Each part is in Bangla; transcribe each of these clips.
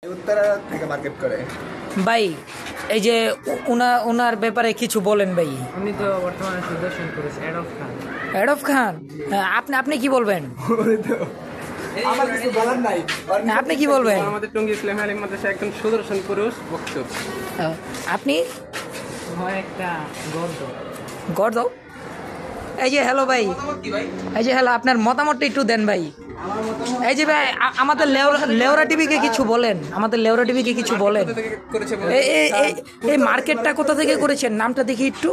উত্তরা থেকে মার্কেট করে ভাই এই যে ওনার ব্যাপারে কিছু বলেন ভাই। উনি তো বর্তমানে সুদর্শন পুরুষ এডব খান। এডব খান, আপনি কি বলবেন? আমার কিছু বলার নাই। আপনি কি বলবেন? আমাদের টঙ্গী ইসলাম আলী মাদ্রাসা একজন সুদর্শন পুরুষ বক্তব্য। আপনি একটা গড় দাও। এই যে হ্যালো ভাই, এই যে হ্যালো, আপনার মতামতটা একটু দেন ভাই। এই যে ভাই আমাদের লেওরা টিভিকে কিছু বলেন, আমাদের লেওরা টিভিকে কিছু বলেন। এই মার্কেটটা কোথা থেকে করেছেন? নামটা দেখি একটু,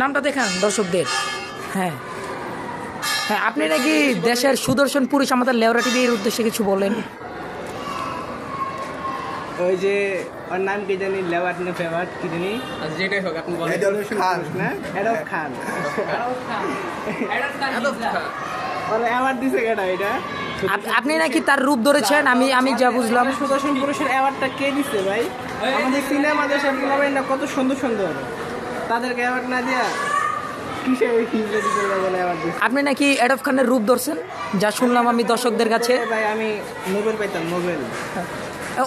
নামটা দেখান দর্শকদের। হ্যাঁ হ্যাঁ, আপনি নাকি দেশের সুদর্শন পুরুষ, আমাদের লেওরা টিভির উদ্দেশ্যে কিছু বলেন। ওই যে ওর নাম কি জানি, লেওয়ার না ফেভার কি জানি, যেটাই হোক আপনি বলেন। এডব খান ওরে অ্যাওয়ার্ড দিছে কেডা এটা? আপনি নাকি তার রূপ ধরেছেন, আমি যা বুঝলাম। সুদর্শন পুরুষের অ্যাওয়ার্ডটা কে দিছে ভাই? আমাদের সিনেমা দেশের না কত সুন্দর সুন্দর, তাদেরকে অ্যাওয়ার্ড না দিয়া কিসে বলে অ্যাওয়ার্ড দিছে? আপনি নাকি এডব খানের রূপ ধরছেন, যা শুনলাম আমি দর্শকদের কাছে। ভাই আমি নোবেল পাইতাম, নোবেল।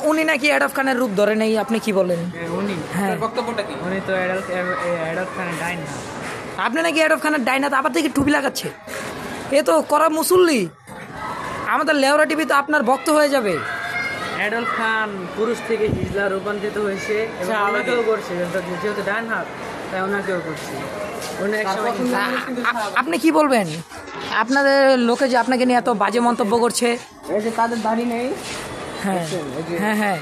উনি নাকি এডব খানের রূপ ধরে নেই, আপনি কি বলেন? উনি হ্যাঁ, বক্তব্যটা কি? উনি তো এডব খানের ডাইন। আপনি নাকি এডব খানের ডাইনাত আবার থেকে টুপি লাগাচ্ছে। এ তো করা মুসল্লি, আমাদের লেওরা টিভি তো আপনার ভক্ত হয়ে যাবে। এডল খান পুরুষ থেকে হিজলা রূপান্তরিত হয়েছে এবং ওনাকেও করছে, যেহেতু ডান হাত তাই ওনাকেও করছে। আপনি কি বলবেন? আপনাদের লোকে যে আপনাকে নিয়ে এত বাজে মন্তব্য করছে। এই যে তাদের দাড়ি নেই। হ্যাঁ হ্যাঁ হ্যাঁ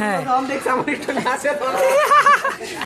হ্যাঁ।